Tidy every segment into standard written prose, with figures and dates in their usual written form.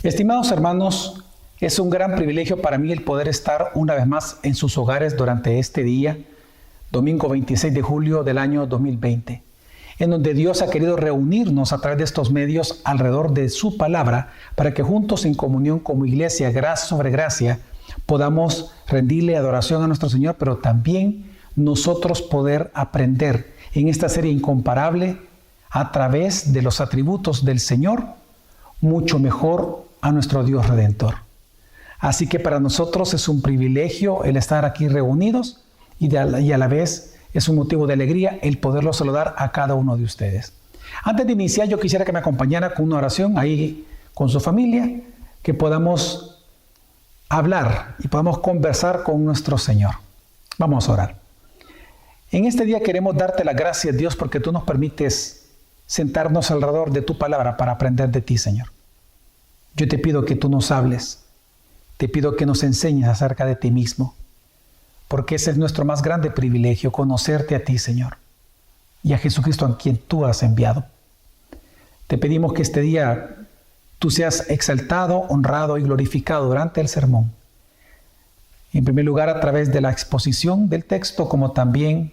Estimados hermanos, es un gran privilegio para mí el poder estar una vez más en sus hogares durante este día, domingo 26 de julio del año 2020, en donde Dios ha querido reunirnos a través de estos medios alrededor de su palabra para que juntos en comunión como iglesia, gracia sobre gracia, podamos rendirle adoración a nuestro Señor, pero también nosotros poder aprender en esta serie incomparable a través de los atributos del Señor, mucho mejor a nuestro Dios Redentor. Así que para nosotros es un privilegio el estar aquí reunidos y a la vez es un motivo de alegría el poderlo saludar a cada uno de ustedes. Antes de iniciar, yo quisiera que me acompañara con una oración ahí con su familia, que podamos hablar y podamos conversar con nuestro Señor. Vamos a orar. En este día queremos darte las gracias, Dios, porque tú nos permites sentarnos alrededor de tu palabra para aprender de ti, Señor. Yo te pido que tú nos hables, te pido que nos enseñes acerca de ti mismo, porque ese es nuestro más grande privilegio, conocerte a ti, Señor, y a Jesucristo a quien tú has enviado. Te pedimos que este día tú seas exaltado, honrado y glorificado durante el sermón. En primer lugar, a través de la exposición del texto, como también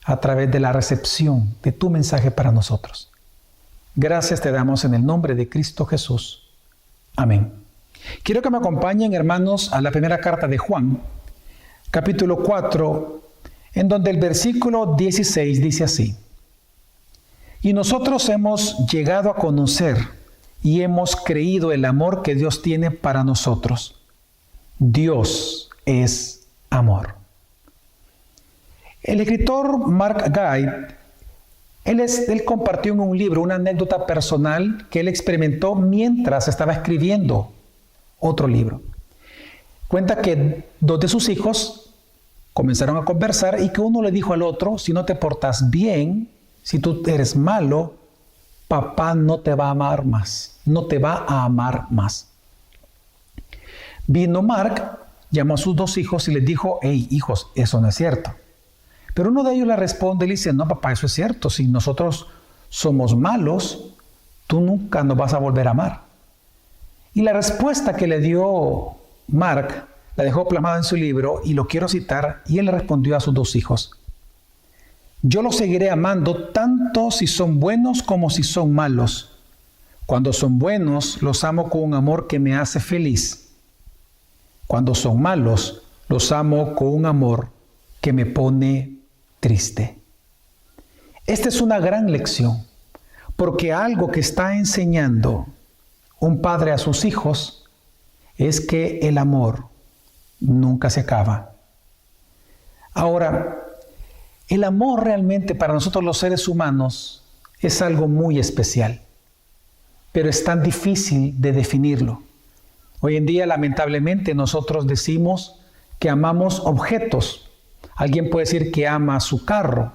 a través de la recepción de tu mensaje para nosotros. Gracias te damos en el nombre de Cristo Jesús. Amén. Quiero que me acompañen, hermanos, a la primera carta de Juan, capítulo 4, en donde el versículo 16 dice así: Y nosotros hemos llegado a conocer y hemos creído el amor que Dios tiene para nosotros. Dios es amor. El escritor Mark Guide, él compartió en un libro una anécdota personal que él experimentó mientras estaba escribiendo otro libro. Cuenta que dos de sus hijos comenzaron a conversar y que uno le dijo al otro: si no te portas bien, si tú eres malo, papá no te va a amar más, no te va a amar más. Vino Mark, llamó a sus dos hijos y les dijo: hey, hijos, eso no es cierto. Pero uno de ellos le responde y le dice: no, papá, eso es cierto. Si nosotros somos malos, tú nunca nos vas a volver a amar. Y la respuesta que le dio Mark la dejó plasmada en su libro y lo quiero citar, y él le respondió a sus dos hijos: yo los seguiré amando tanto si son buenos como si son malos. Cuando son buenos, los amo con un amor que me hace feliz. Cuando son malos, los amo con un amor que me pone triste. Esta es una gran lección, porque algo que está enseñando un padre a sus hijos es que el amor nunca se acaba. Ahora, el amor realmente para nosotros los seres humanos es algo muy especial, pero es tan difícil de definirlo. Hoy en día, lamentablemente, nosotros decimos que amamos objetos. Alguien puede decir que ama su carro,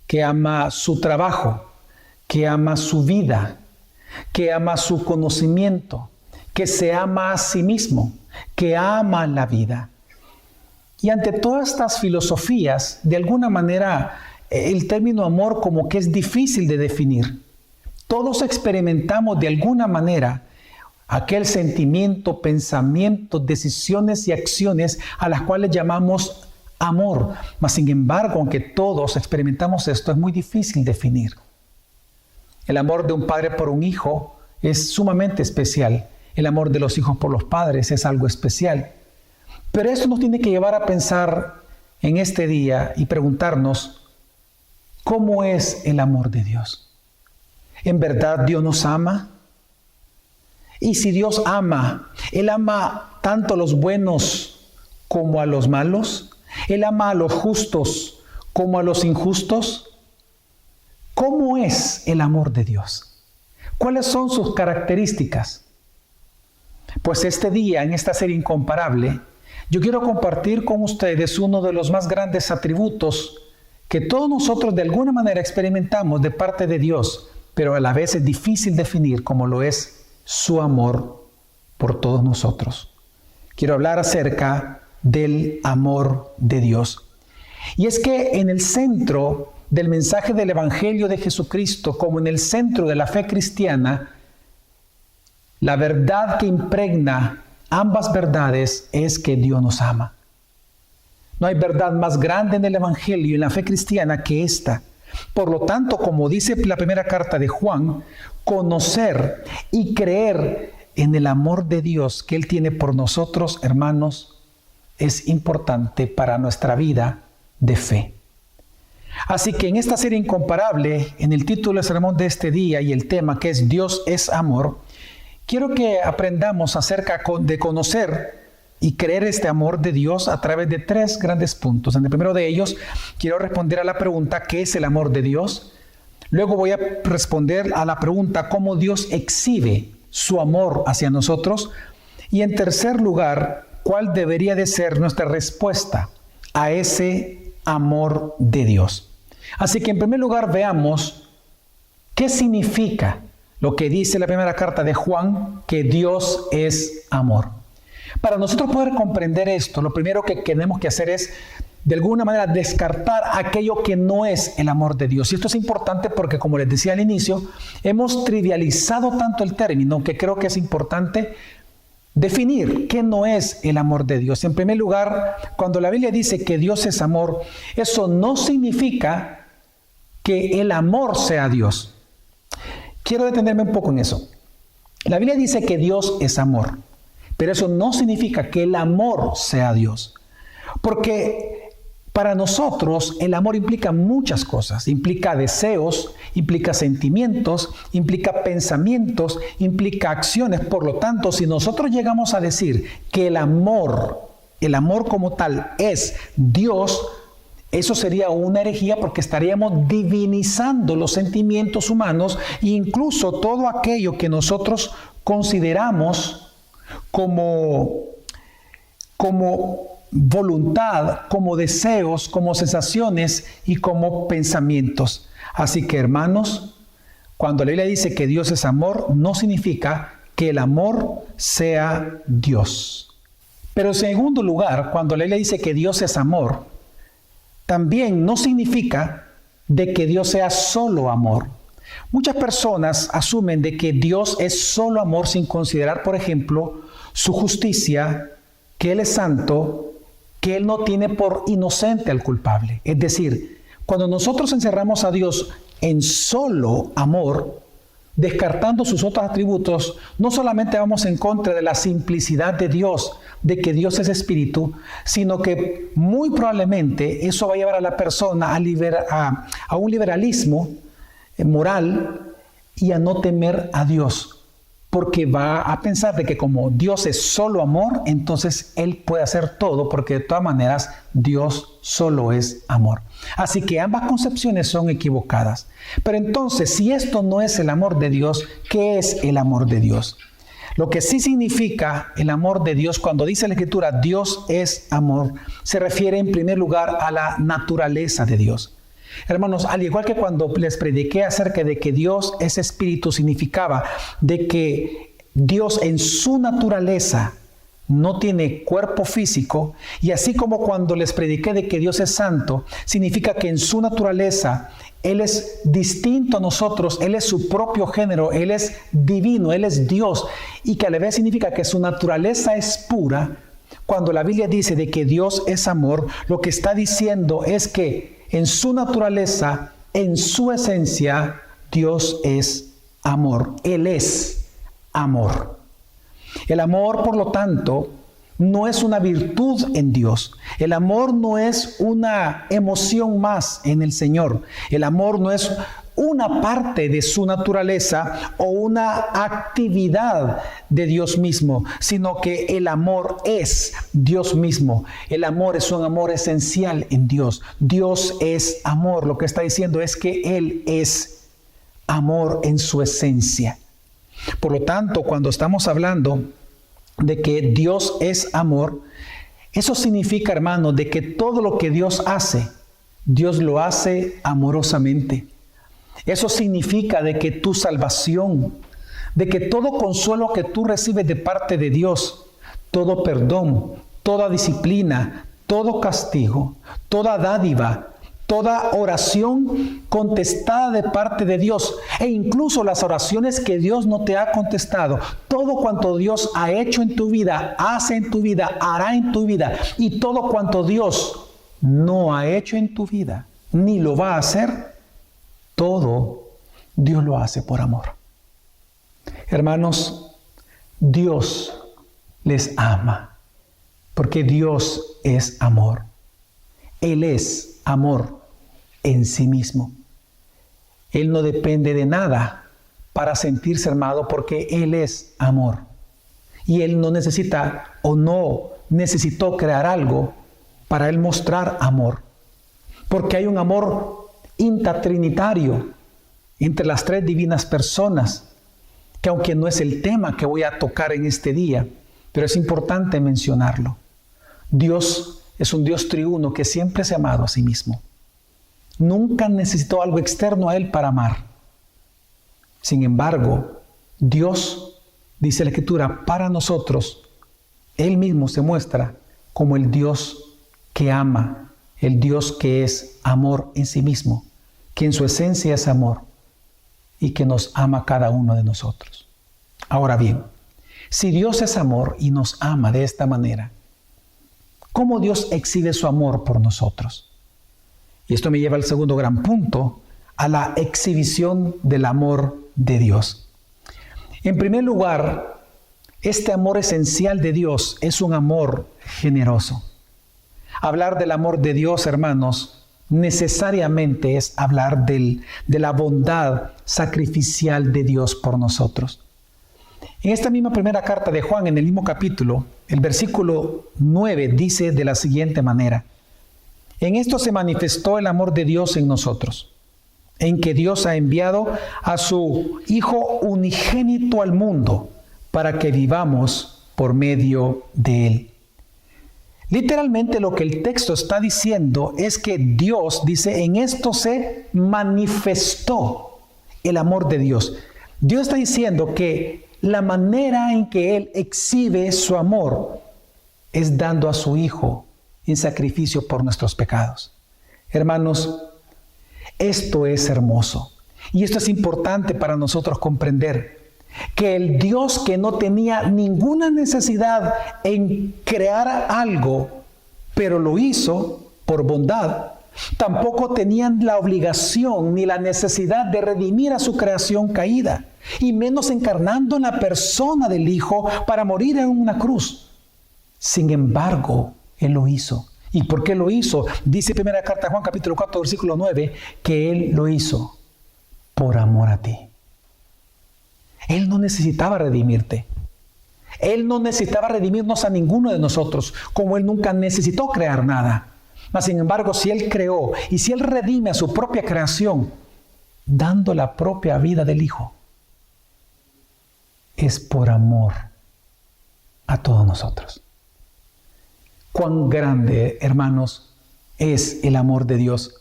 que ama su trabajo, que ama su vida, que ama su conocimiento, que se ama a sí mismo, que ama la vida. Y ante todas estas filosofías, de alguna manera, el término amor como que es difícil de definir. Todos experimentamos de alguna manera aquel sentimiento, pensamiento, decisiones y acciones a las cuales llamamos amor. Mas sin embargo, aunque todos experimentamos esto, es muy difícil definir. El amor de un padre por un hijo es sumamente especial. El amor de los hijos por los padres es algo especial. Pero esto nos tiene que llevar a pensar en este día y preguntarnos: ¿cómo es el amor de Dios? ¿En verdad Dios nos ama? Y si Dios ama, ¿Él ama tanto a los buenos como a los malos? ¿Él ama a los justos como a los injustos? ¿Cómo es el amor de Dios? ¿Cuáles son sus características? Pues este día, en esta serie incomparable, yo quiero compartir con ustedes uno de los más grandes atributos que todos nosotros de alguna manera experimentamos de parte de Dios, pero a la vez es difícil definir, como lo es su amor por todos nosotros. Quiero hablar acerca del amor de Dios. Y es que en el centro del mensaje del Evangelio de Jesucristo, como en el centro de la fe cristiana, La verdad que impregna ambas verdades es que Dios nos ama. No hay verdad más grande en el Evangelio y en la fe cristiana que esta. Por lo tanto, como dice la primera carta de Juan, conocer y creer en el amor de Dios que Él tiene por nosotros, hermanos, es importante para nuestra vida de fe. Así que en esta serie incomparable, en el título del sermón de este día y el tema que es Dios es amor, quiero que aprendamos acerca de conocer y creer este amor de Dios a través de 3 grandes puntos. En el primero de ellos, quiero responder a la pregunta ¿qué es el amor de Dios? Luego voy a responder a la pregunta ¿cómo Dios exhibe su amor hacia nosotros? Y en tercer lugar, ¿cuál debería de ser nuestra respuesta a ese amor de Dios? Así que en primer lugar veamos qué significa lo que dice la primera carta de Juan, que Dios es amor. Para nosotros poder comprender esto, lo primero que tenemos que hacer es, de alguna manera, descartar aquello que no es el amor de Dios. Y esto es importante porque, como les decía al inicio, hemos trivializado tanto el término que creo que es importante definir qué no es el amor de Dios. En primer lugar, cuando la Biblia dice que Dios es amor, eso no significa que el amor sea Dios. Quiero detenerme un poco en eso. La Biblia dice que Dios es amor, pero eso no significa que el amor sea Dios. Porque para nosotros el amor implica muchas cosas. Implica deseos, implica sentimientos, implica pensamientos, implica acciones. Por lo tanto, si nosotros llegamos a decir que el amor como tal es Dios, eso sería una herejía porque estaríamos divinizando los sentimientos humanos e incluso todo aquello que nosotros consideramos como voluntad, como deseos, como sensaciones y como pensamientos. Así que, hermanos, cuando la Biblia dice que Dios es amor, no significa que el amor sea Dios. Pero en segundo lugar, cuando la Biblia dice que Dios es amor, también no significa de que Dios sea solo amor. Muchas personas asumen de que Dios es solo amor sin considerar, por ejemplo, su justicia, que Él es santo, que Él no tiene por inocente al culpable. Es decir, cuando nosotros encerramos a Dios en solo amor, descartando sus otros atributos, no solamente vamos en contra de la simplicidad de Dios, de que Dios es espíritu, sino que muy probablemente eso va a llevar a la persona a un liberalismo moral y a no temer a Dios. Porque va a pensar de que como Dios es solo amor, entonces Él puede hacer todo, porque de todas maneras Dios solo es amor. Así que ambas concepciones son equivocadas. Pero entonces, si esto no es el amor de Dios, ¿qué es el amor de Dios? Lo que sí significa el amor de Dios, cuando dice la Escritura, Dios es amor, se refiere en primer lugar a la naturaleza de Dios. Hermanos, al igual que cuando les prediqué acerca de que Dios es espíritu, significaba de que Dios en su naturaleza no tiene cuerpo físico, y así como cuando les prediqué de que Dios es santo, significa que en su naturaleza Él es distinto a nosotros, Él es su propio género, Él es divino, Él es Dios, y que a la vez significa que su naturaleza es pura. Cuando la Biblia dice de que Dios es amor, lo que está diciendo es que en su naturaleza, en su esencia, Dios es amor. Él es amor. El amor, por lo tanto, no es una virtud en Dios. El amor no es una emoción más en el Señor. El amor no es una parte de su naturaleza o una actividad de Dios mismo, sino que el amor es Dios mismo. El amor es un amor esencial en Dios. Dios es amor. Lo que está diciendo es que Él es amor en su esencia. Por lo tanto, cuando estamos hablando de que Dios es amor, eso significa, hermano, de que todo lo que Dios hace, Dios lo hace amorosamente. Eso significa de que tu salvación, de que todo consuelo que tú recibes de parte de Dios, todo perdón, toda disciplina, todo castigo, toda dádiva, toda oración contestada de parte de Dios, e incluso las oraciones que Dios no te ha contestado, todo cuanto Dios ha hecho en tu vida, hace en tu vida, hará en tu vida, y todo cuanto Dios no ha hecho en tu vida, ni lo va a hacer, todo Dios lo hace por amor. Hermanos, Dios les ama, porque Dios es amor. Él es amor en sí mismo. Él no depende de nada para sentirse amado, porque Él es amor. Y Él no necesita o no necesitó crear algo para Él mostrar amor. Porque hay un amor intratrinitario entre las tres divinas personas, que aunque no es el tema que voy a tocar en este día, pero es importante mencionarlo. Dios es un Dios triuno que siempre se ha amado a sí mismo. Nunca necesitó algo externo a Él para amar. Sin embargo, Dios, dice la Escritura, para nosotros, Él mismo se muestra como el Dios que ama, el Dios que es amor en sí mismo, que en su esencia es amor y que nos ama a cada uno de nosotros. Ahora bien, si Dios es amor y nos ama de esta manera, ¿cómo Dios exhibe su amor por nosotros? Y esto me lleva al segundo gran punto, a la exhibición del amor de Dios. En primer lugar, este amor esencial de Dios es un amor generoso. Hablar del amor de Dios, hermanos, necesariamente es hablar de la bondad sacrificial de Dios por nosotros. En esta misma primera carta de Juan, en el mismo capítulo, el versículo 9 dice de la siguiente manera: en esto se manifestó el amor de Dios en nosotros, en que Dios ha enviado a su Hijo unigénito al mundo para que vivamos por medio de Él. Literalmente lo que el texto está diciendo es que Dios, dice, en esto se manifestó el amor de Dios. Dios está diciendo que la manera en que Él exhibe su amor es dando a su Hijo en sacrificio por nuestros pecados. Hermanos, esto es hermoso y esto es importante para nosotros comprender, que el Dios que no tenía ninguna necesidad en crear algo, pero lo hizo por bondad, tampoco tenían la obligación ni la necesidad de redimir a su creación caída, y menos encarnando en la persona del Hijo para morir en una cruz. Sin embargo, Él lo hizo. ¿Y por qué lo hizo? Dice primera carta de Juan, capítulo 4, versículo 9, que Él lo hizo por amor a ti. Él no necesitaba redimirte. Él no necesitaba redimirnos a ninguno de nosotros, como Él nunca necesitó crear nada. Mas, sin embargo, si Él creó y si Él redime a su propia creación, dando la propia vida del Hijo, es por amor a todos nosotros. Cuán grande, hermanos, es el amor de Dios,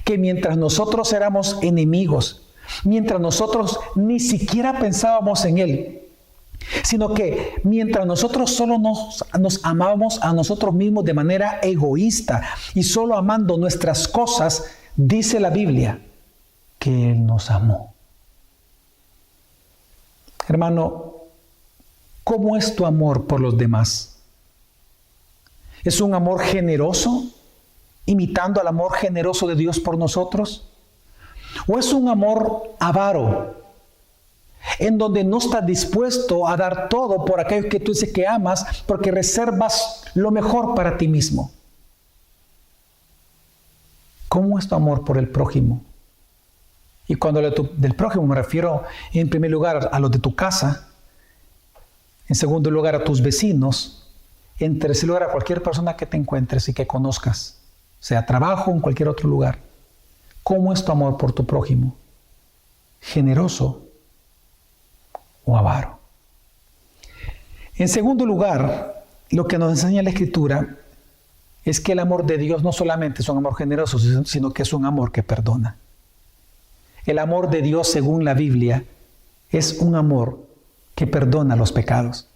que mientras nosotros éramos enemigos, mientras nosotros ni siquiera pensábamos en Él, sino que mientras nosotros solo nos amábamos a nosotros mismos de manera egoísta y solo amando nuestras cosas, dice la Biblia que Él nos amó. Hermano, ¿cómo es tu amor por los demás? ¿Es un amor generoso, imitando al amor generoso de Dios por nosotros? ¿O es un amor avaro, en donde no estás dispuesto a dar todo por aquello que tú dices que amas, porque reservas lo mejor para ti mismo? ¿Cómo es tu amor por el prójimo? Y cuando del prójimo me refiero en primer lugar a los de tu casa, en segundo lugar a tus vecinos, en tercer lugar a cualquier persona que te encuentres y que conozcas, sea trabajo o en cualquier otro lugar. ¿Cómo es tu amor por tu prójimo? ¿Generoso o avaro? En segundo lugar, lo que nos enseña la Escritura es que el amor de Dios no solamente es un amor generoso, sino que es un amor que perdona. El amor de Dios, según la Biblia, es un amor que perdona los pecados.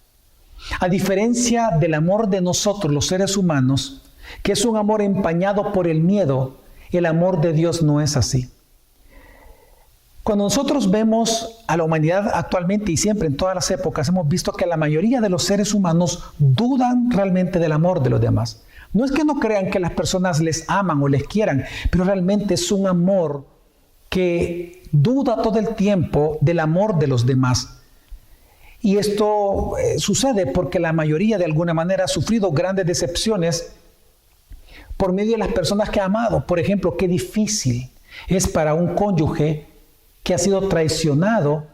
A diferencia del amor de nosotros, los seres humanos, que es un amor empañado por el miedo, El amor de Dios no es así. Cuando nosotros vemos a la humanidad actualmente y siempre en todas las épocas, hemos visto que la mayoría de los seres humanos dudan realmente del amor de los demás. No es que no crean que las personas les aman o les quieran, pero realmente es un amor que duda todo el tiempo del amor de los demás. Y esto sucede porque la mayoría de alguna manera ha sufrido grandes decepciones por medio de las personas que ha amado. Por ejemplo, qué difícil es para un cónyuge que ha sido traicionado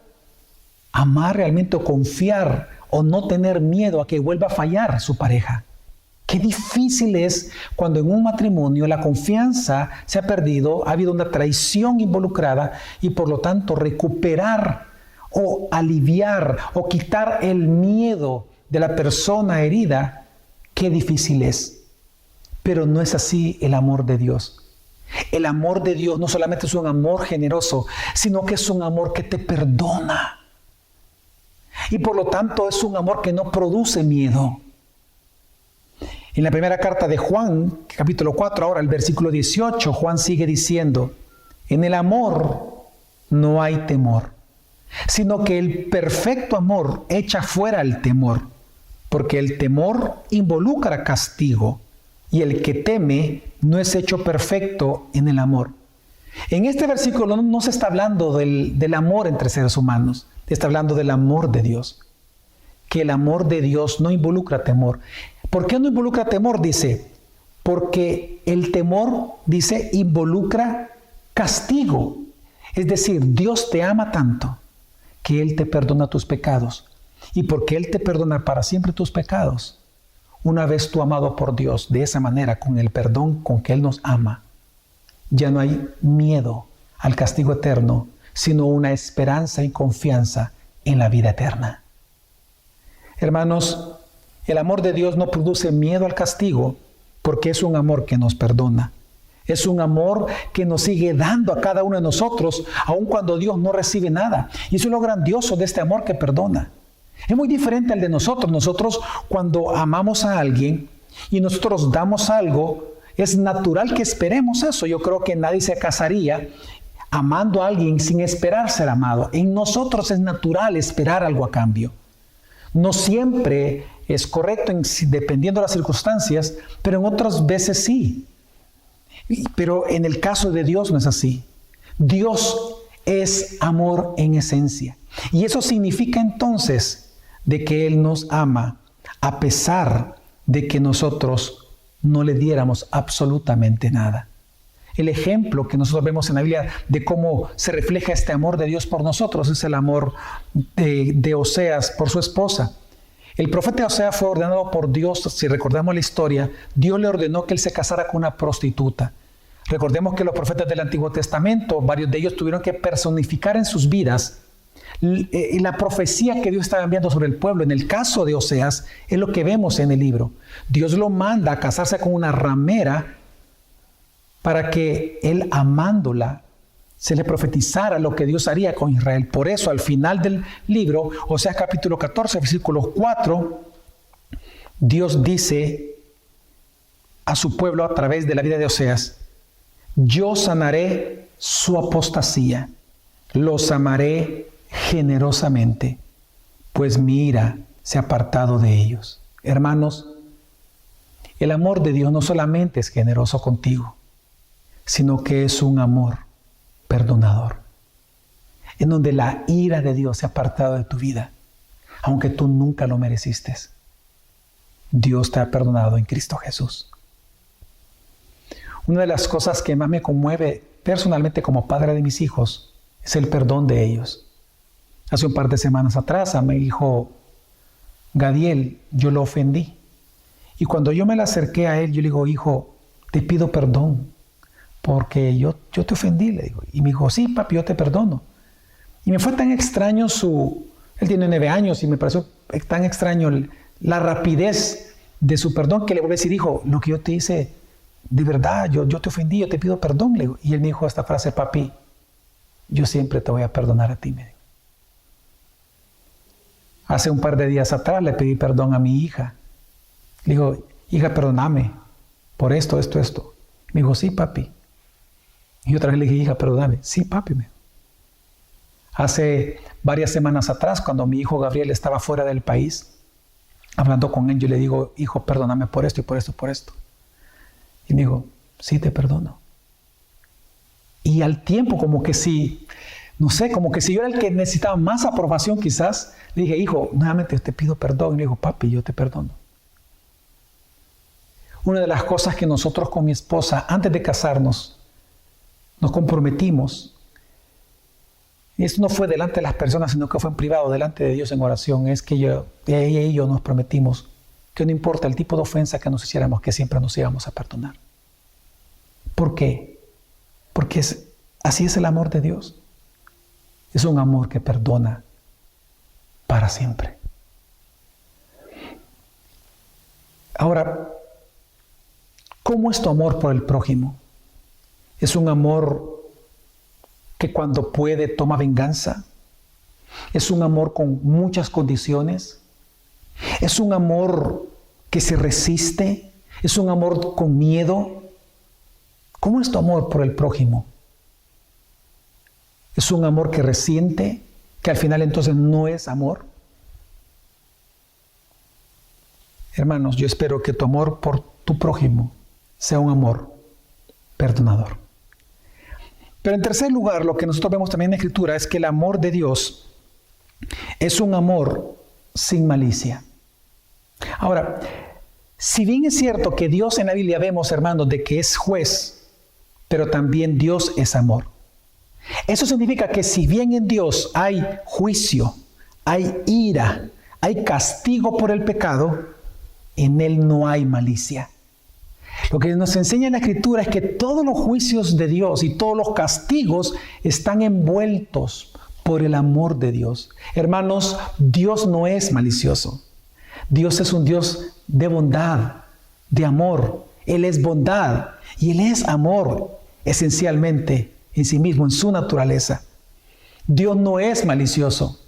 amar realmente o confiar o no tener miedo a que vuelva a fallar su pareja. Qué difícil es cuando en un matrimonio la confianza se ha perdido, ha habido una traición involucrada y por lo tanto recuperar o aliviar o quitar el miedo de la persona herida. Qué difícil es. Pero no es así el amor de Dios. El amor de Dios no solamente es un amor generoso, sino que es un amor que te perdona. Y por lo tanto es un amor que no produce miedo. En la primera carta de Juan, capítulo 4, ahora el versículo 18, Juan sigue diciendo, en el amor no hay temor, sino que el perfecto amor echa fuera el temor, porque el temor involucra castigo, y el que teme no es hecho perfecto en el amor. En este versículo no se está hablando del amor entre seres humanos, está hablando del amor de Dios. Que el amor de Dios no involucra temor. ¿Por qué no involucra temor? Dice, porque el temor, dice, involucra castigo. Es decir, Dios te ama tanto que Él te perdona tus pecados. Y porque Él te perdona para siempre tus pecados, una vez tú amado por Dios de esa manera, con el perdón con que Él nos ama, ya no hay miedo al castigo eterno, sino una esperanza y confianza en la vida eterna. Hermanos, el amor de Dios no produce miedo al castigo porque es un amor que nos perdona. Es un amor que nos sigue dando a cada uno de nosotros, aun cuando Dios no recibe nada. Y eso es lo grandioso de este amor que perdona. Es muy diferente al de nosotros. Nosotros cuando amamos a alguien y nosotros damos algo, es natural que esperemos eso. Yo creo que nadie se casaría amando a alguien sin esperar ser amado. En nosotros es natural esperar algo a cambio. No siempre es correcto dependiendo de las circunstancias, pero en otras veces sí. Pero en el caso de Dios no es así. Dios es amor en esencia. Y eso significa entonces de que Él nos ama a pesar de que nosotros no le diéramos absolutamente nada. El ejemplo que nosotros vemos en la Biblia de cómo se refleja este amor de Dios por nosotros es el amor de Oseas por su esposa. El profeta Oseas fue ordenado por Dios, si recordamos la historia, Dios le ordenó que él se casara con una prostituta. Recordemos que los profetas del Antiguo Testamento, varios de ellos tuvieron que personificar en sus vidas la profecía que Dios estaba enviando sobre el pueblo. En el caso de Oseas, es lo que vemos en el libro. Dios lo manda a casarse con una ramera para que él, amándola, se le profetizara lo que Dios haría con Israel. Por eso, al final del libro, Oseas capítulo 14, versículo 4, Dios dice a su pueblo a través de la vida de Oseas, yo sanaré su apostasía, los amaré generosamente, pues mi ira se ha apartado de ellos. Hermanos, el amor de Dios no solamente es generoso contigo, sino que es un amor perdonador, en donde la ira de Dios se ha apartado de tu vida, aunque tú nunca lo mereciste. Dios te ha perdonado en Cristo Jesús. Una de las cosas que más me conmueve personalmente como padre de mis hijos es el perdón de ellos. Hace un par de semanas atrás a mi hijo Gadiel yo lo ofendí. Y cuando yo me le acerqué a él, yo le digo, hijo, te pido perdón porque yo te ofendí, le digo. Y me dijo, sí, papi, yo te perdono. Y me fue tan extraño él tiene 9 años y me pareció tan extraño la rapidez de su perdón que le volví a decir, hijo, lo que yo te hice, de verdad, yo te ofendí, yo te pido perdón, le digo. Y él me dijo esta frase, papi, yo siempre te voy a perdonar a ti, me dijo. Hace un par de días atrás le pedí perdón a mi hija. Le digo, hija, perdóname por esto. Me dijo, sí, papi, Y otra vez le dije, hija, perdóname. Sí, papi. Hace varias semanas atrás, cuando mi hijo Gabriel estaba fuera del país, hablando con él, yo le digo, hijo, perdóname por esto y por esto y por esto. Y me dijo, sí, te perdono. Y al tiempo, como que si, no sé, como que si yo era el que necesitaba más aprobación quizás, le dije, hijo, nuevamente te pido perdón. Y me dijo, papi, yo te perdono. Una de las cosas que nosotros con mi esposa, antes de casarnos, nos comprometimos, y esto no fue delante de las personas, sino que fue en privado, delante de Dios en oración, es que ella y yo nos prometimos que no importa el tipo de ofensa que nos hiciéramos, que siempre nos íbamos a perdonar. ¿Por qué? Porque así es el amor de Dios. Es un amor que perdona para siempre. Ahora, ¿cómo es tu amor por el prójimo? ¿Es un amor que cuando puede toma venganza? ¿Es un amor con muchas condiciones? ¿Es un amor que se resiste? ¿Es un amor con miedo? ¿Cómo es tu amor por el prójimo? ¿Es un amor que resiente, que al final entonces no es amor? Hermanos, yo espero que tu amor por tu prójimo sea un amor perdonador. Pero en tercer lugar, lo que nosotros vemos también en la Escritura es que el amor de Dios es un amor sin malicia. Ahora, si bien es cierto que Dios en la Biblia vemos, hermanos, de que es juez, pero también Dios es amor. Eso significa que si bien en Dios hay juicio, hay ira, hay castigo por el pecado, en Él no hay malicia. Lo que nos enseña la Escritura es que todos los juicios de Dios y todos los castigos están envueltos por el amor de Dios. Hermanos, Dios no es malicioso. Dios es un Dios de bondad, de amor. Él es bondad y Él es amor esencialmente en sí mismo, en su naturaleza. Dios no es malicioso.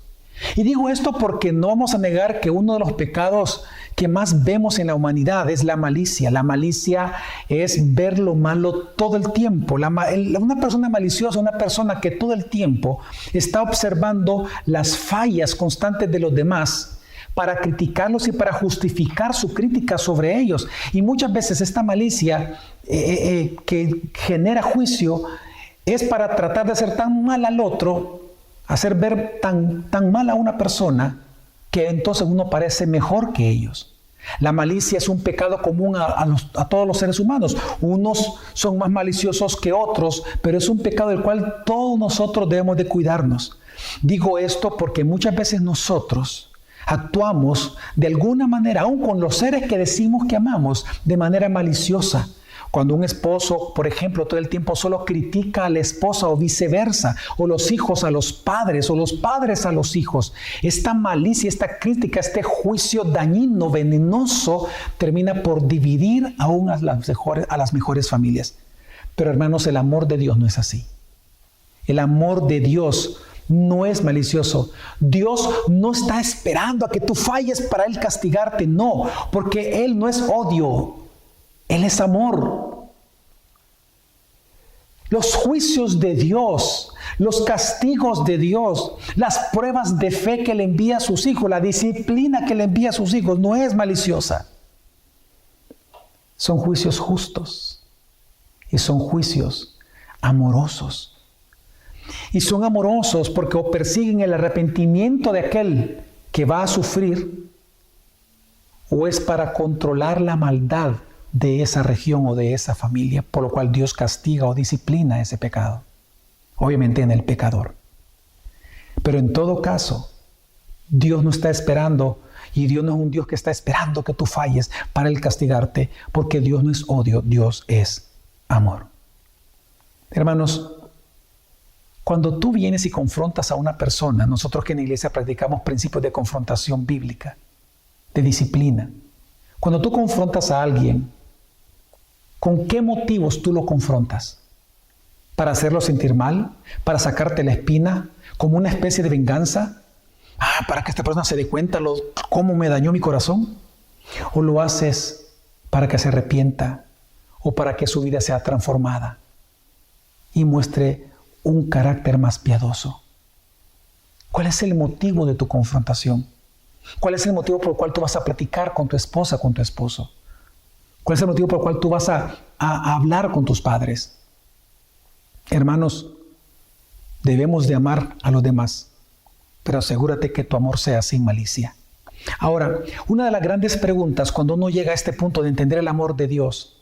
Y digo esto porque no vamos a negar que uno de los pecados que más vemos en la humanidad es la malicia. La malicia es ver lo malo todo el tiempo. Una persona maliciosa, una persona que todo el tiempo está observando las fallas constantes de los demás para criticarlos y para justificar su crítica sobre ellos. Y muchas veces esta malicia que genera juicio es para tratar de hacer tan mal al otro, hacer ver tan mal a una persona, que entonces uno parece mejor que ellos. La malicia es un pecado común a todos los seres humanos. Unos son más maliciosos que otros, pero es un pecado del cual todos nosotros debemos de cuidarnos. Digo esto porque muchas veces nosotros actuamos de alguna manera, aun con los seres que decimos que amamos, de manera maliciosa. Cuando un esposo, por ejemplo, todo el tiempo solo critica a la esposa o viceversa, o los hijos a los padres, o los padres a los hijos, esta malicia, esta crítica, este juicio dañino, venenoso, termina por dividir aún a las mejores familias. Pero hermanos, el amor de Dios no es así. El amor de Dios no es malicioso. Dios no está esperando a que tú falles para Él castigarte, no, porque Él no es odio. Él es amor. Los juicios de Dios, los castigos de Dios, las pruebas de fe que le envía a sus hijos, la disciplina que le envía a sus hijos, no es maliciosa. Son juicios justos y son juicios amorosos. Y son amorosos porque persiguen el arrepentimiento de aquel que va a sufrir, o es para controlar la maldad de esa región o de esa familia, por lo cual Dios castiga o disciplina ese pecado, obviamente en el pecador. Pero en todo caso, Dios no está esperando, y Dios no es un Dios que está esperando que tú falles para Él castigarte, porque Dios no es odio, Dios es amor. Hermanos, cuando tú vienes y confrontas a una persona, nosotros que en la iglesia practicamos principios de confrontación bíblica, de disciplina. Cuando tú confrontas a alguien, ¿con qué motivos tú lo confrontas? ¿Para hacerlo sentir mal? ¿Para sacarte la espina? ¿Como una especie de venganza? ¿Para que esta persona se dé cuenta cómo me dañó mi corazón? ¿O lo haces para que se arrepienta o para que su vida sea transformada? y muestre un carácter más piadoso. ¿Cuál es el motivo de tu confrontación? ¿Cuál es el motivo por el cual tú vas a platicar con tu esposa, con tu esposo? ¿Cuál es el motivo por el cual tú vas a hablar con tus padres? Hermanos, debemos de amar a los demás, pero asegúrate que tu amor sea sin malicia. Ahora, una de las grandes preguntas cuando uno llega a este punto de entender el amor de Dios,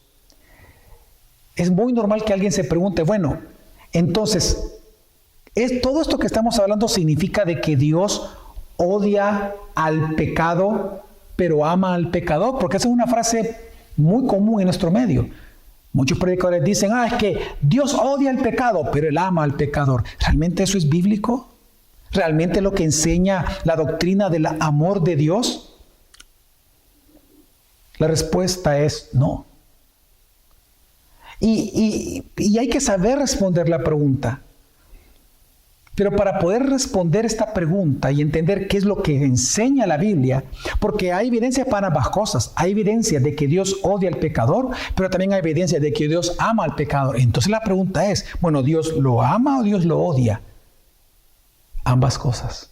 es muy normal que alguien se pregunte, bueno, entonces, todo esto que estamos hablando significa de que Dios odia al pecado, pero ama al pecador, porque esa es una frase muy común en nuestro medio. Muchos predicadores dicen, es que Dios odia el pecado, pero Él ama al pecador. ¿Realmente eso es bíblico? ¿Realmente lo que enseña la doctrina del amor de Dios? La respuesta es no. Y hay que saber responder la pregunta. Pero para poder responder esta pregunta y entender qué es lo que enseña la Biblia, porque hay evidencia para ambas cosas. Hay evidencia de que Dios odia al pecador, pero también hay evidencia de que Dios ama al pecador. Entonces la pregunta es, bueno, ¿Dios lo ama o Dios lo odia? Ambas cosas.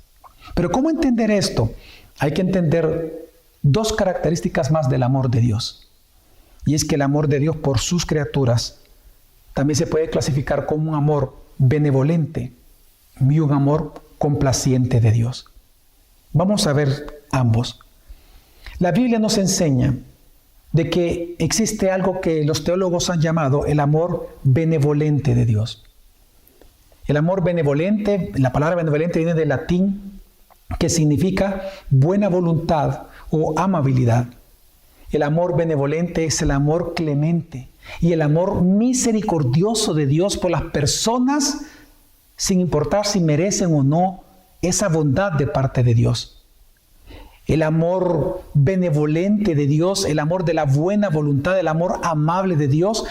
Pero ¿cómo entender esto? Hay que entender dos características más del amor de Dios. Y es que el amor de Dios por sus criaturas también se puede clasificar como un amor benevolente y un amor complaciente de Dios. Vamos a ver ambos. La Biblia nos enseña de que existe algo que los teólogos han llamado el amor benevolente de Dios. El amor benevolente, la palabra benevolente viene del latín que significa buena voluntad o amabilidad. El amor benevolente es el amor clemente y el amor misericordioso de Dios por las personas, sin importar si merecen o no esa bondad de parte de Dios. El amor benevolente de Dios, el amor de la buena voluntad, el amor amable de Dios,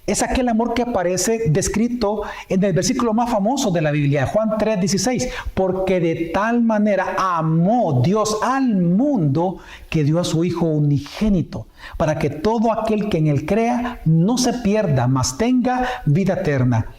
es aquel amor que aparece descrito en el versículo más famoso de la Biblia, Juan 3:16, porque de tal manera amó Dios al mundo que dio a su Hijo unigénito, para que todo aquel que en él crea no se pierda, mas tenga vida eterna.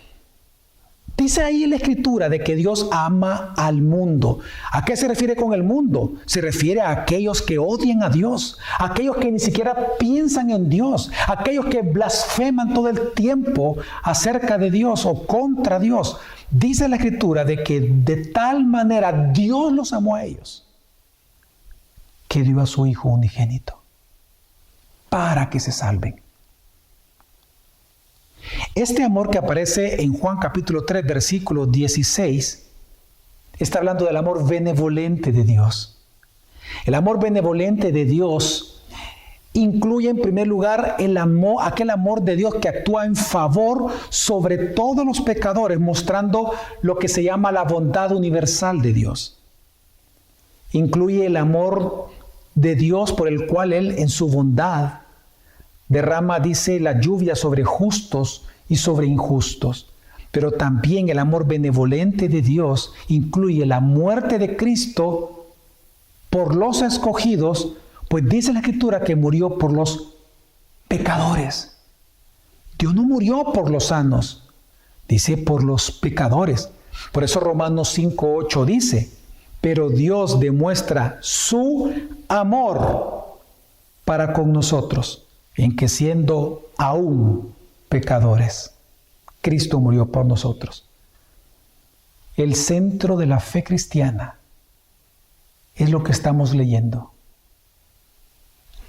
Dice ahí en la Escritura de que Dios ama al mundo. ¿A qué se refiere con el mundo? Se refiere a aquellos que odian a Dios, a aquellos que ni siquiera piensan en Dios, a aquellos que blasfeman todo el tiempo acerca de Dios o contra Dios. Dice la Escritura de que de tal manera Dios los amó a ellos, que dio a su Hijo unigénito, para que se salven. Este amor que aparece en Juan capítulo 3, versículo 16, está hablando del amor benevolente de Dios. El amor benevolente de Dios incluye en primer lugar aquel amor de Dios que actúa en favor sobre todos los pecadores, mostrando lo que se llama la bondad universal de Dios. Incluye el amor de Dios por el cual Él en su bondad derrama, dice, la lluvia sobre justos y sobre injustos. Pero también el amor benevolente de Dios incluye la muerte de Cristo por los escogidos, pues dice la Escritura que murió por los pecadores. Dios no murió por los sanos, dice por los pecadores. Por eso Romanos 5:8 dice, pero Dios demuestra su amor para con nosotros, en que siendo aún pecadores, Cristo murió por nosotros. El centro de la fe cristiana es lo que estamos leyendo.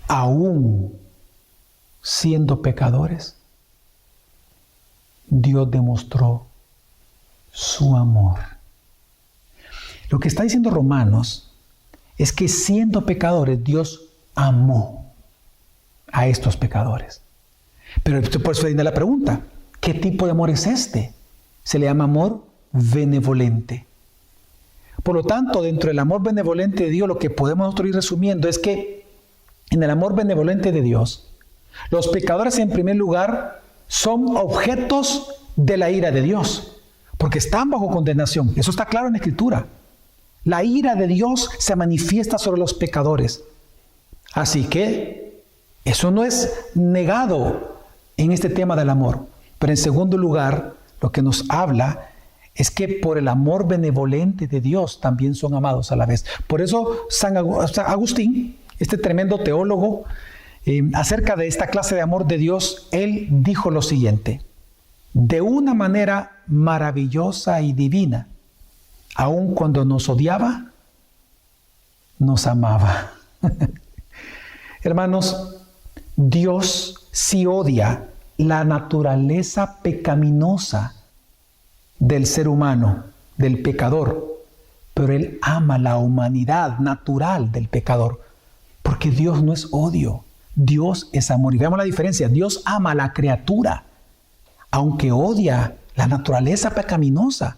Aún siendo pecadores, Dios demostró su amor. Lo que está diciendo Romanos es que siendo pecadores, Dios amó a estos pecadores. Pero por eso viene la pregunta, ¿qué tipo de amor es este? Se le llama amor benevolente. Por lo tanto, dentro del amor benevolente de Dios, lo que podemos nosotros ir resumiendo es que en el amor benevolente de Dios, los pecadores en primer lugar son objetos de la ira de Dios, porque están bajo condenación. Eso está claro en la Escritura. La ira de Dios se manifiesta sobre los pecadores. Así que eso no es negado en este tema del amor. Pero en segundo lugar, lo que nos habla es que por el amor benevolente de Dios también son amados a la vez. Por eso San Agustín, este tremendo teólogo, acerca de esta clase de amor de Dios, él dijo lo siguiente: de una manera maravillosa y divina, aun cuando nos odiaba, nos amaba. Hermanos, Dios sí odia la naturaleza pecaminosa del ser humano, del pecador, pero Él ama la humanidad natural del pecador, porque Dios no es odio, Dios es amor. Y veamos la diferencia: Dios ama a la criatura, aunque odia la naturaleza pecaminosa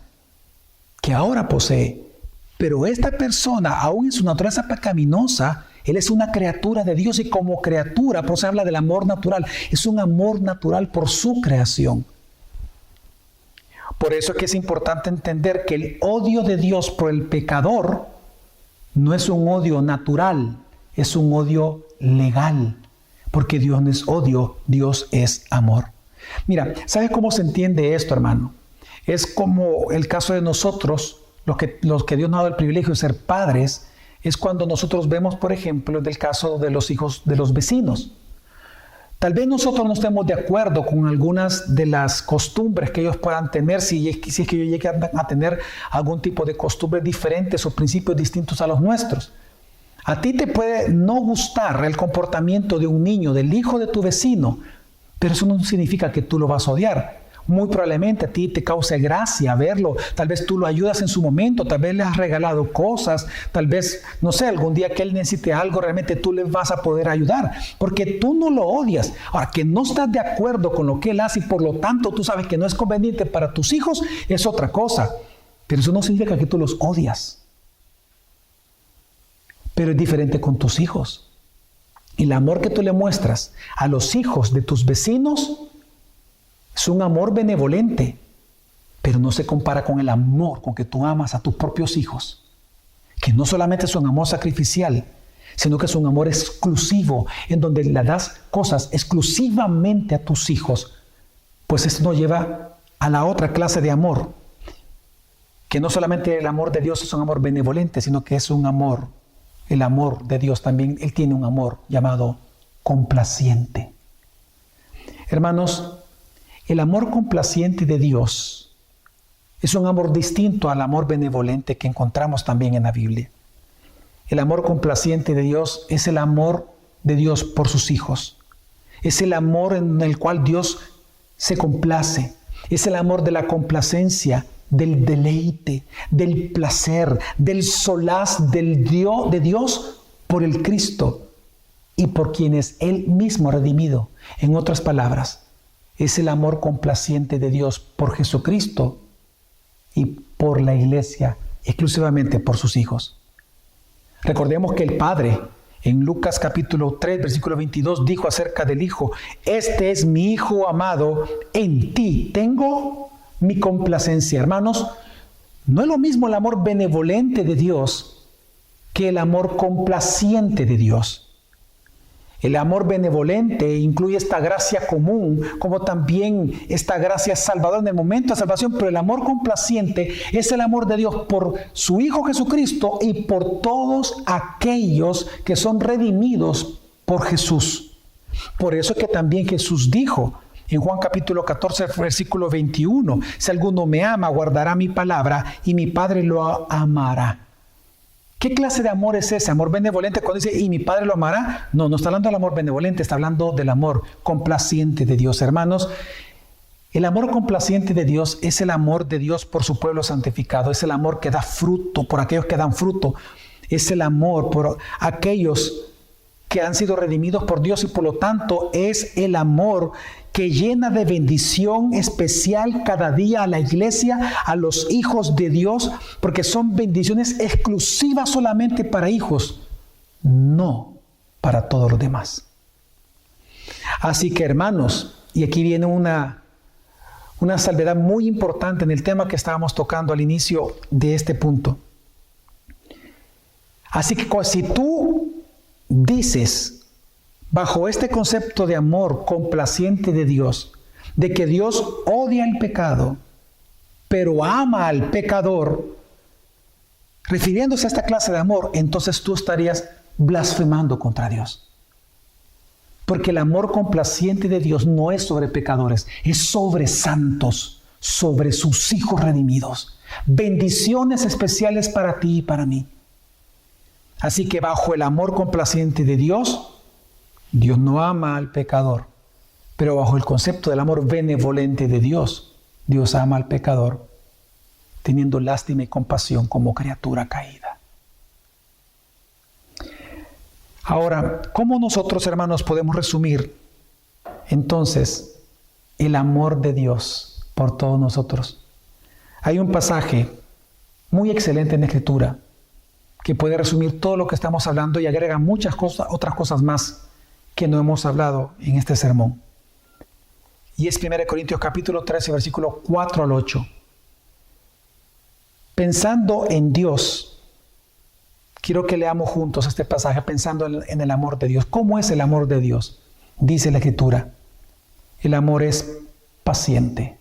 que ahora posee. Pero esta persona, aún en su naturaleza pecaminosa, Él es una criatura de Dios, y como criatura, por eso se habla del amor natural, es un amor natural por su creación. Por eso es que es importante entender que el odio de Dios por el pecador no es un odio natural, es un odio legal, porque Dios no es odio, Dios es amor. Mira, ¿sabes cómo se entiende esto, hermano? Es como el caso de nosotros, los que Dios nos ha dado el privilegio de ser padres, es cuando nosotros vemos, por ejemplo, del caso de los hijos de los vecinos. Tal vez nosotros no estemos de acuerdo con algunas de las costumbres que ellos puedan tener, si es que ellos llegan a tener algún tipo de costumbres diferentes o principios distintos a los nuestros. A ti te puede no gustar el comportamiento de un niño, del hijo de tu vecino, pero eso no significa que tú lo vas a odiar. Muy probablemente a ti te cause gracia verlo, tal vez tú lo ayudas en su momento, tal vez le has regalado cosas, tal vez, no sé, algún día que él necesite algo, realmente tú le vas a poder ayudar, porque tú no lo odias. Ahora, que no estás de acuerdo con lo que él hace y por lo tanto tú sabes que no es conveniente para tus hijos, es otra cosa, pero eso no significa que tú los odias. Pero es diferente con tus hijos. El amor que tú le muestras a los hijos de tus vecinos es un amor benevolente, pero no se compara con el amor con que tú amas a tus propios hijos, que no solamente es un amor sacrificial, sino que es un amor exclusivo, en donde le das cosas exclusivamente a tus hijos. Pues esto nos lleva a la otra clase de amor, que no solamente el amor de Dios es un amor benevolente, sino que es un amor, el amor de Dios también, Él tiene un amor llamado complaciente. Hermanos, el amor complaciente de Dios es un amor distinto al amor benevolente que encontramos también en la Biblia. El amor complaciente de Dios es el amor de Dios por sus hijos. Es el amor en el cual Dios se complace. Es el amor de la complacencia, del deleite, del placer, del solaz de Dios por el Cristo y por quienes Él mismo ha redimido. En otras palabras, es el amor complaciente de Dios por Jesucristo y por la iglesia, exclusivamente por sus hijos. Recordemos que el Padre, en Lucas capítulo 3, versículo 22, dijo acerca del Hijo: este es mi Hijo amado, en ti tengo mi complacencia. Hermanos, no es lo mismo el amor benevolente de Dios que el amor complaciente de Dios. El amor benevolente incluye esta gracia común, como también esta gracia salvadora en el momento de salvación, pero el amor complaciente es el amor de Dios por su Hijo Jesucristo y por todos aquellos que son redimidos por Jesús. Por eso es que también Jesús dijo en Juan capítulo 14, versículo 21, si alguno me ama, guardará mi palabra y mi Padre lo amará. ¿Qué clase de amor es ese? ¿Amor benevolente? Cuando dice, ¿y mi Padre lo amará? No está hablando del amor benevolente, está hablando del amor complaciente de Dios. Hermanos, el amor complaciente de Dios es el amor de Dios por su pueblo santificado. Es el amor que da fruto por aquellos que dan fruto. Es el amor por aquellos que han sido redimidos por Dios y por lo tanto es el amor que llena de bendición especial cada día a la iglesia, a los hijos de Dios, porque son bendiciones exclusivas solamente para hijos, no para todos los demás. Así que, hermanos, y aquí viene una salvedad muy importante en el tema que estábamos tocando al inicio de este punto. Así que si tú dices, bajo este concepto de amor complaciente de Dios, de que Dios odia el pecado, pero ama al pecador, refiriéndose a esta clase de amor, entonces tú estarías blasfemando contra Dios. Porque el amor complaciente de Dios no es sobre pecadores, es sobre santos, sobre sus hijos redimidos. Bendiciones especiales para ti y para mí. Así que bajo el amor complaciente de Dios, Dios no ama al pecador. Pero bajo el concepto del amor benevolente de Dios, Dios ama al pecador, teniendo lástima y compasión como criatura caída. Ahora, ¿cómo nosotros, hermanos, podemos resumir entonces el amor de Dios por todos nosotros? Hay un pasaje muy excelente en la Escritura que puede resumir todo lo que estamos hablando y agrega muchas cosas, otras cosas más que no hemos hablado en este sermón. Y es 1 Corintios capítulo 13, versículo 4 al 8. Pensando en Dios, quiero que leamos juntos este pasaje pensando en el amor de Dios. ¿Cómo es el amor de Dios? Dice la Escritura, el amor es paciente,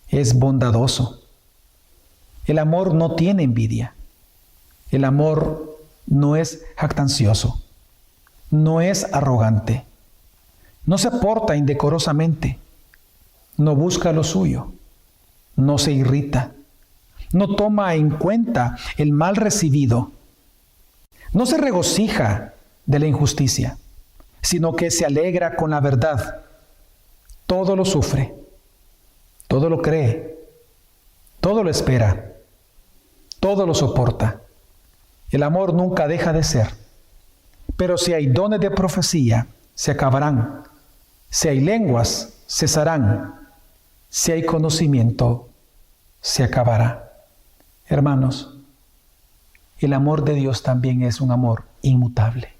es bondadoso. El amor no tiene envidia. El amor no es jactancioso, no es arrogante, no se porta indecorosamente, no busca lo suyo, no se irrita, no toma en cuenta el mal recibido, no se regocija de la injusticia, sino que se alegra con la verdad. Todo lo sufre, todo lo cree, todo lo espera, todo lo soporta. El amor nunca deja de ser. Pero si hay dones de profecía, se acabarán. Si hay lenguas, cesarán. Si hay conocimiento, se acabará. Hermanos, el amor de Dios también es un amor inmutable.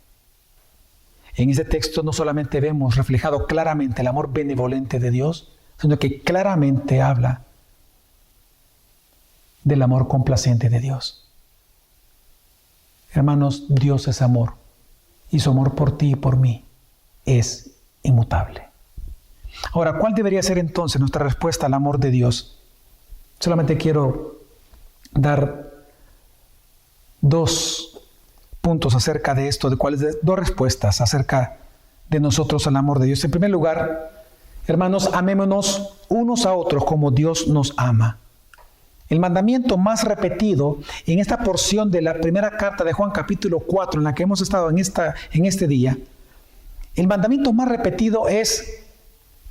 En este texto no solamente vemos reflejado claramente el amor benevolente de Dios, sino que claramente habla del amor complaciente de Dios. Hermanos, Dios es amor y su amor por ti y por mí es inmutable. Ahora, ¿cuál debería ser entonces nuestra respuesta al amor de Dios? Solamente quiero dar dos puntos acerca de esto, dos respuestas acerca de nosotros al amor de Dios. En primer lugar, hermanos, amémonos unos a otros como Dios nos ama. El mandamiento más repetido en esta porción de la primera carta de Juan capítulo 4 en la que hemos estado en este día, el mandamiento más repetido es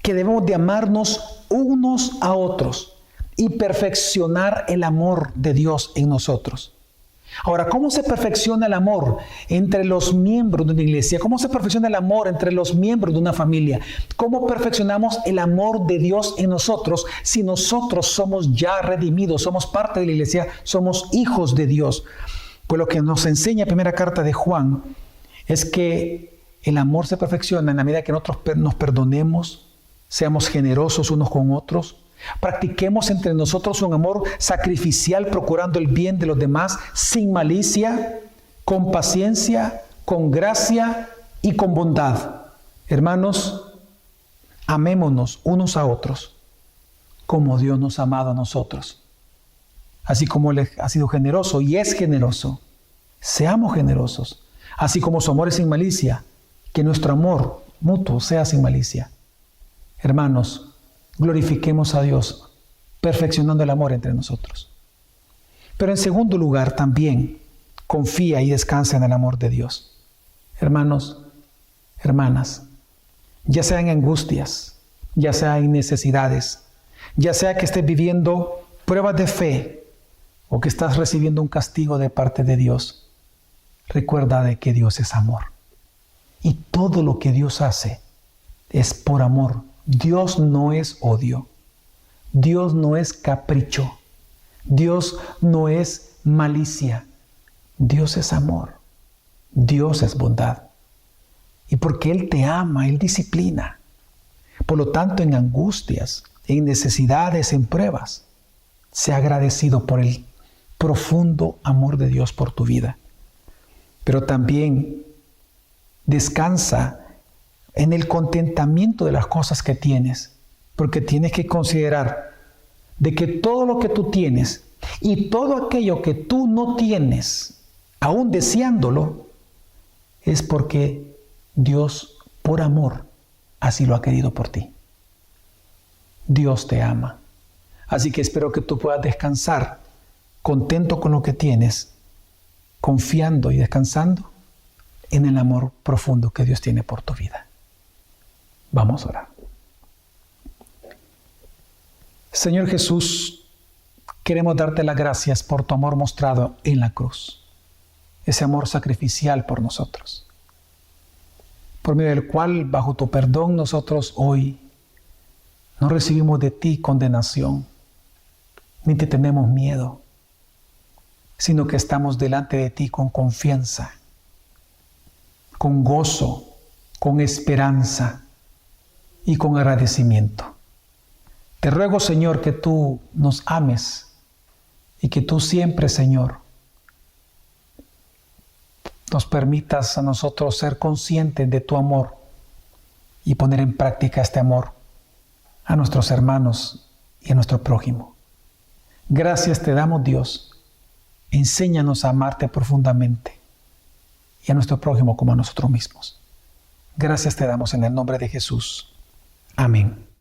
que debemos de amarnos unos a otros y perfeccionar el amor de Dios en nosotros. Ahora, ¿cómo se perfecciona el amor entre los miembros de una iglesia? ¿Cómo se perfecciona el amor entre los miembros de una familia? ¿Cómo perfeccionamos el amor de Dios en nosotros si nosotros somos ya redimidos, somos parte de la iglesia, somos hijos de Dios? Pues lo que nos enseña la primera carta de Juan es que el amor se perfecciona en la medida que nosotros nos perdonemos, seamos generosos unos con otros, practiquemos entre nosotros un amor sacrificial procurando el bien de los demás sin malicia, con paciencia, con gracia y con bondad. Hermanos, amémonos unos a otros como Dios nos ha amado a nosotros. Así como Él ha sido generoso y es generoso, seamos generosos. Así como su amor es sin malicia, que nuestro amor mutuo sea sin malicia. Hermanos, glorifiquemos a Dios, perfeccionando el amor entre nosotros. Pero en segundo lugar, también confía y descansa en el amor de Dios. Hermanos, hermanas, ya sea en angustias, ya sea en necesidades, ya sea que estés viviendo pruebas de fe o que estás recibiendo un castigo de parte de Dios, recuerda de que Dios es amor. Y todo lo que Dios hace es por amor. Dios no es odio, Dios no es capricho, Dios no es malicia, Dios es amor, Dios es bondad. Y porque Él te ama, Él disciplina. Por lo tanto, en angustias, en necesidades, en pruebas, sea agradecido por el profundo amor de Dios por tu vida. Pero también descansa en el contentamiento de las cosas que tienes, porque tienes que considerar de que todo lo que tú tienes y todo aquello que tú no tienes, aún deseándolo, es porque Dios, por amor, así lo ha querido por ti. Dios te ama. Así que espero que tú puedas descansar contento con lo que tienes, confiando y descansando en el amor profundo que Dios tiene por tu vida. Vamos a orar. Señor Jesús, queremos darte las gracias por tu amor mostrado en la cruz, ese amor sacrificial por nosotros, por medio del cual, bajo tu perdón, nosotros hoy no recibimos de ti condenación, ni te tenemos miedo, sino que estamos delante de ti con confianza, con gozo, con esperanza y con agradecimiento. Te ruego, Señor, que tú nos ames y que tú siempre, Señor, nos permitas a nosotros ser conscientes de tu amor y poner en práctica este amor a nuestros hermanos y a nuestro prójimo. Gracias te damos, Dios. Enséñanos a amarte profundamente y a nuestro prójimo como a nosotros mismos. Gracias te damos en el nombre de Jesús. Amén.